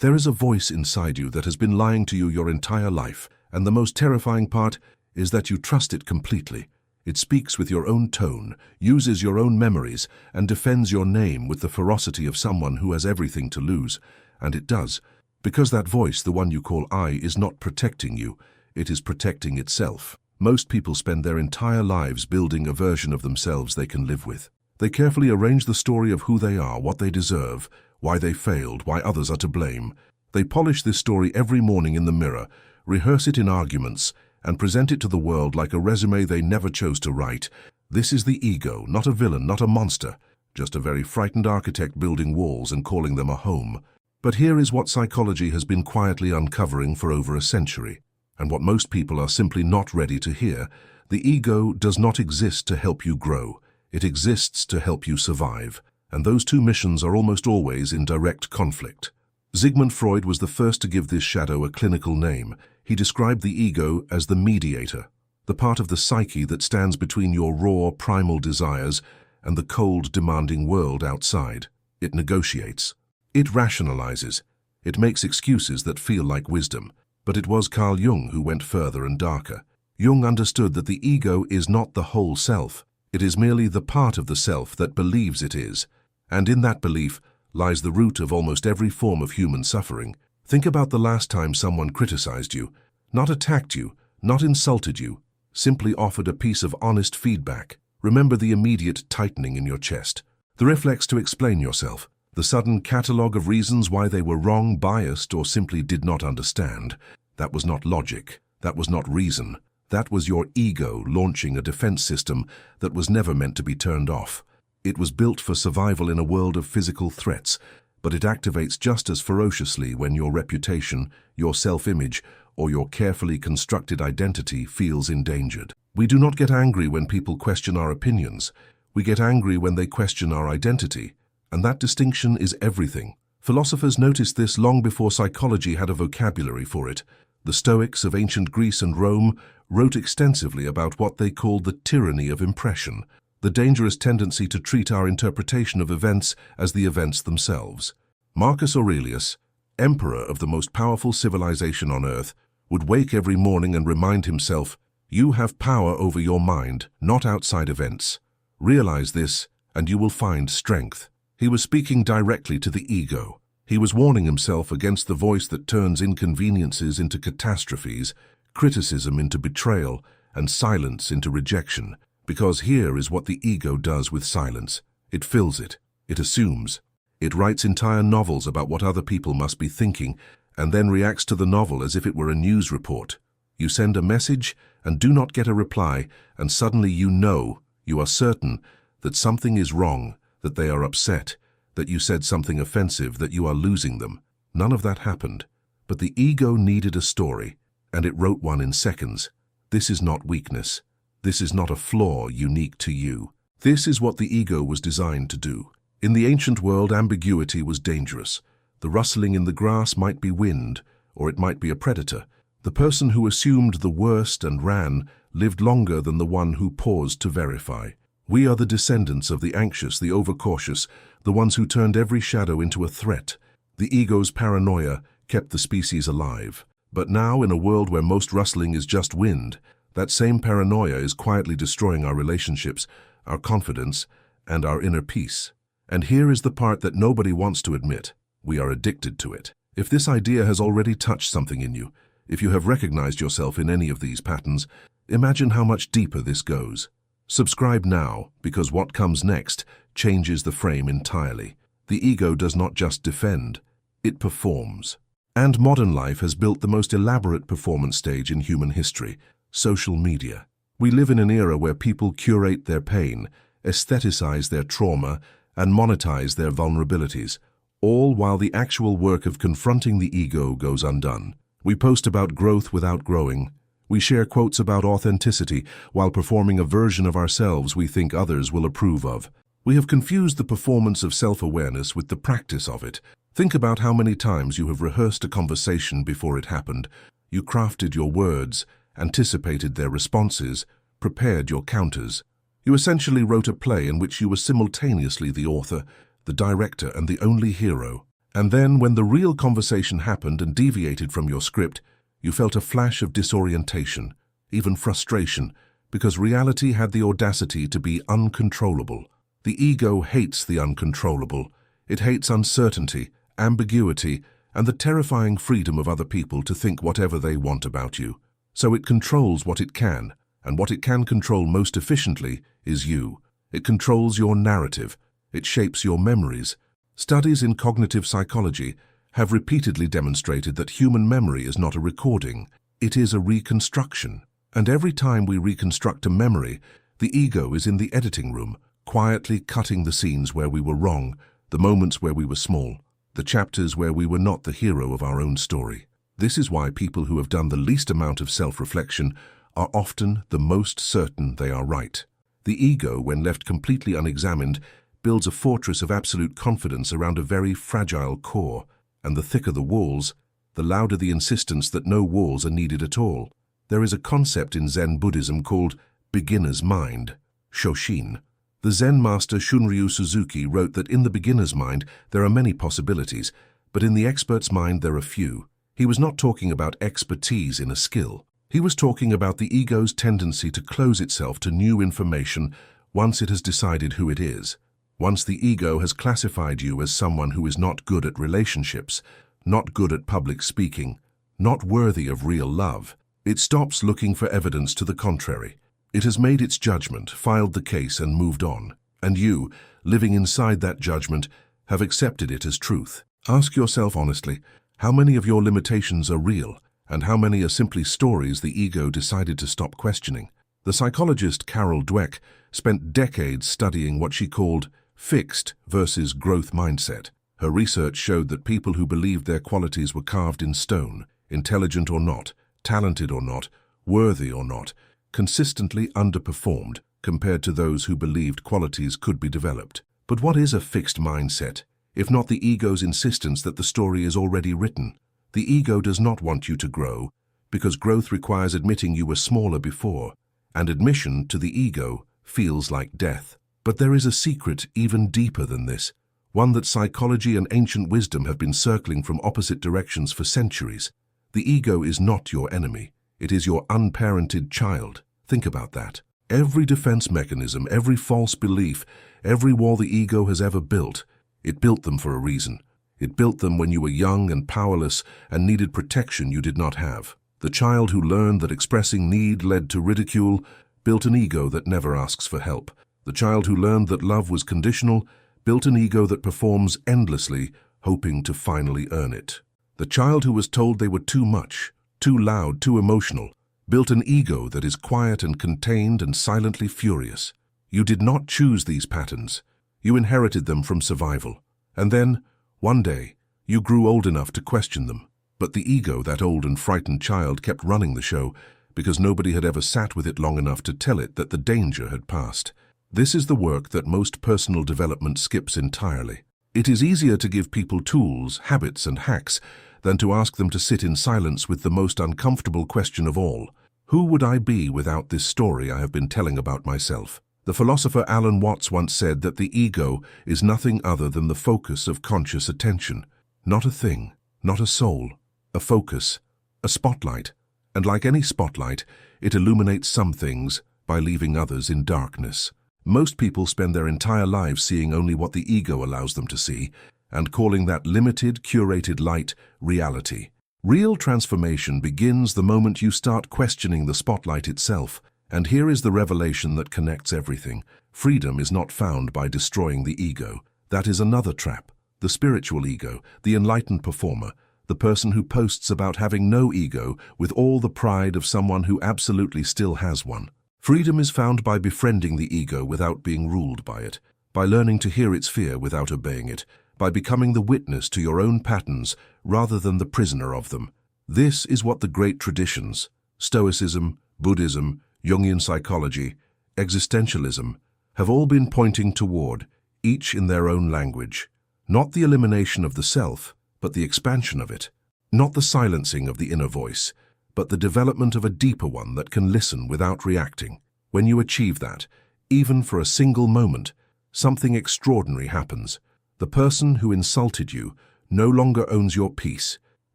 There is a voice inside you that has been lying to you your entire life, and the most terrifying part is that you trust it completely. It speaks with your own tone, uses your own memories, and defends your name with the ferocity of someone who has everything to lose. And it does, because that voice, the one you call I, is not protecting you, it is protecting itself. Most people spend their entire lives building a version of themselves they can live with. They carefully arrange the story of who they are, what they deserve, why they failed, why others are to blame. They polish this story every morning in the mirror, rehearse it in arguments, and present it to the world like a resume they never chose to write. This is the ego, not a villain, not a monster, just a very frightened architect building walls and calling them a home. But here is what psychology has been quietly uncovering for over a century, and what most people are simply not ready to hear. The ego does not exist to help you grow. It exists to help you survive. And those two missions are almost always in direct conflict. Sigmund Freud was the first to give this shadow a clinical name. He described the ego as the mediator, the part of the psyche that stands between your raw, primal desires and the cold, demanding world outside. It negotiates. It rationalizes. It makes excuses that feel like wisdom. But it was Carl Jung who went further and darker. Jung understood that the ego is not the whole self. It is merely the part of the self that believes it is. And in that belief lies the root of almost every form of human suffering. Think about the last time someone criticized you, not attacked you, not insulted you, simply offered a piece of honest feedback. Remember the immediate tightening in your chest, the reflex to explain yourself, the sudden catalogue of reasons why they were wrong, biased, or simply did not understand. That was not logic. That was not reason. That was your ego launching a defense system that was never meant to be turned off. It was built for survival in a world of physical threats, but it activates just as ferociously when your reputation, your self-image, or your carefully constructed identity feels endangered. We do not get angry when people question our opinions. We get angry when they question our identity, and that distinction is everything. Philosophers noticed this long before psychology had a vocabulary for it. The Stoics of ancient Greece and Rome wrote extensively about what they called the tyranny of impression, the dangerous tendency to treat our interpretation of events as the events themselves. Marcus Aurelius, emperor of the most powerful civilization on earth, would wake every morning and remind himself, "You have power over your mind, not outside events. Realize this, and you will find strength." He was speaking directly to the ego. He was warning himself against the voice that turns inconveniences into catastrophes, criticism into betrayal, and silence into rejection. Because here is what the ego does with silence. It fills it. It assumes. It writes entire novels about what other people must be thinking, and then reacts to the novel as if it were a news report. You send a message and do not get a reply, and suddenly you know, you are certain, that something is wrong, that they are upset, that you said something offensive, that you are losing them. None of that happened. But the ego needed a story, and it wrote one in seconds. This is not weakness. This is not a flaw unique to you. This is what the ego was designed to do. In the ancient world, ambiguity was dangerous. The rustling in the grass might be wind, or it might be a predator. The person who assumed the worst and ran lived longer than the one who paused to verify. We are the descendants of the anxious, the overcautious, the ones who turned every shadow into a threat. The ego's paranoia kept the species alive. But now, in a world where most rustling is just wind, that same paranoia is quietly destroying our relationships, our confidence, and our inner peace. And here is the part that nobody wants to admit. We are addicted to it. If this idea has already touched something in you, if you have recognized yourself in any of these patterns, imagine how much deeper this goes. Subscribe now, because what comes next changes the frame entirely. The ego does not just defend, it performs. And modern life has built the most elaborate performance stage in human history: social media. We live in an era where people curate their pain, aestheticize their trauma, and monetize their vulnerabilities, all while the actual work of confronting the ego goes undone. We post about growth without growing. We share quotes about authenticity while performing a version of ourselves we think others will approve of. We have confused the performance of self-awareness with the practice of it. Think about how many times you have rehearsed a conversation before it happened. You crafted your words, anticipated their responses, prepared your counters. You essentially wrote a play in which you were simultaneously the author, the director, and the only hero. And then, when the real conversation happened and deviated from your script, you felt a flash of disorientation, even frustration, because reality had the audacity to be uncontrollable. The ego hates the uncontrollable. It hates uncertainty, ambiguity, and the terrifying freedom of other people to think whatever they want about you. So it controls what it can, and what it can control most efficiently is you. It controls your narrative. It shapes your memories. Studies in cognitive psychology have repeatedly demonstrated that human memory is not a recording, it is a reconstruction. And every time we reconstruct a memory, the ego is in the editing room, quietly cutting the scenes where we were wrong, the moments where we were small, the chapters where we were not the hero of our own story. This is why people who have done the least amount of self-reflection are often the most certain they are right. The ego, when left completely unexamined, builds a fortress of absolute confidence around a very fragile core, and the thicker the walls, the louder the insistence that no walls are needed at all. There is a concept in Zen Buddhism called beginner's mind, Shoshin. The Zen master Shunryu Suzuki wrote that in the beginner's mind there are many possibilities, but in the expert's mind there are few. He was not talking about expertise in a skill. He was talking about the ego's tendency to close itself to new information once it has decided who it is. Once the ego has classified you as someone who is not good at relationships, not good at public speaking, not worthy of real love, it stops looking for evidence to the contrary. It has made its judgment, filed the case, and moved on. And you, living inside that judgment, have accepted it as truth. Ask yourself honestly, how many of your limitations are real, and how many are simply stories the ego decided to stop questioning? The psychologist Carl Jung spent decades studying what she called fixed versus growth mindset. Her research showed that people who believed their qualities were carved in stone, intelligent or not, talented or not, worthy or not, consistently underperformed compared to those who believed qualities could be developed. But what is a fixed mindset, if not the ego's insistence that the story is already written? The ego does not want you to grow, because growth requires admitting you were smaller before, and admission to the ego feels like death. But there is a secret even deeper than this, one that psychology and ancient wisdom have been circling from opposite directions for centuries. The ego is not your enemy. It is your unparented child. Think about that. Every defense mechanism, every false belief, every wall the ego has ever built, it built them for a reason. It built them when you were young and powerless and needed protection you did not have. The child who learned that expressing need led to ridicule built an ego that never asks for help. The child who learned that love was conditional built an ego that performs endlessly, hoping to finally earn it. The child who was told they were too much, too loud, too emotional, built an ego that is quiet and contained and silently furious. You did not choose these patterns. You inherited them from survival. And then, one day, you grew old enough to question them. But the ego, that old and frightened child, kept running the show because nobody had ever sat with it long enough to tell it that the danger had passed. This is the work that most personal development skips entirely. It is easier to give people tools, habits, and hacks than to ask them to sit in silence with the most uncomfortable question of all. Who would I be without this story I have been telling about myself? The philosopher Alan Watts once said that the ego is nothing other than the focus of conscious attention. Not a thing, not a soul, a focus, a spotlight. And like any spotlight, it illuminates some things by leaving others in darkness. Most people spend their entire lives seeing only what the ego allows them to see, and calling that limited, curated light reality. Real transformation begins the moment you start questioning the spotlight itself. And here is the revelation that connects everything. Freedom is not found by destroying the ego. That is another trap. The spiritual ego, the enlightened performer, the person who posts about having no ego with all the pride of someone who absolutely still has one. Freedom is found by befriending the ego without being ruled by it, by learning to hear its fear without obeying it, by becoming the witness to your own patterns rather than the prisoner of them. This is what the great traditions, Stoicism, Buddhism, Jungian psychology, existentialism, have all been pointing toward, each in their own language. Not the elimination of the self, but the expansion of it. Not the silencing of the inner voice, but the development of a deeper one that can listen without reacting. When you achieve that, even for a single moment, something extraordinary happens. The person who insulted you no longer owns your peace.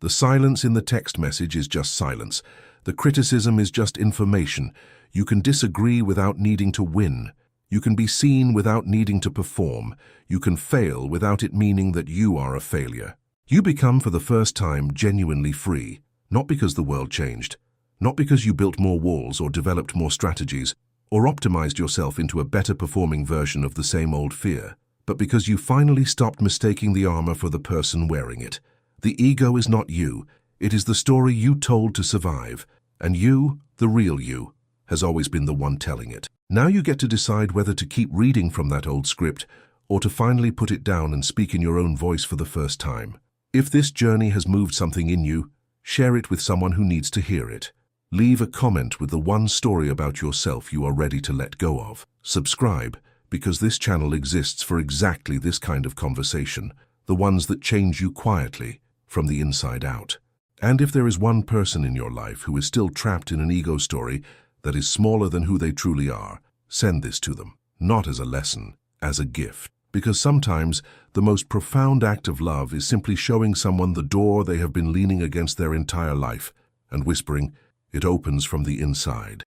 The silence in the text message is just silence. The criticism is just information. You can disagree without needing to win. You can be seen without needing to perform. You can fail without it meaning that you are a failure. You become for the first time genuinely free, not because the world changed, not because you built more walls or developed more strategies, or optimized yourself into a better performing version of the same old fear, but because you finally stopped mistaking the armor for the person wearing it. The ego is not you. It is the story you told to survive, and you, the real you, has always been the one telling it. Now you get to decide whether to keep reading from that old script or to finally put it down and speak in your own voice for the first time. If this journey has moved something in you, share it with someone who needs to hear it. Leave a comment with the one story about yourself you are ready to let go of. Subscribe, because this channel exists for exactly this kind of conversation, the ones that change you quietly, from the inside out. And if there is one person in your life who is still trapped in an ego story that is smaller than who they truly are, send this to them, not as a lesson, as a gift. Because sometimes the most profound act of love is simply showing someone the door they have been leaning against their entire life and whispering, "It opens from the inside."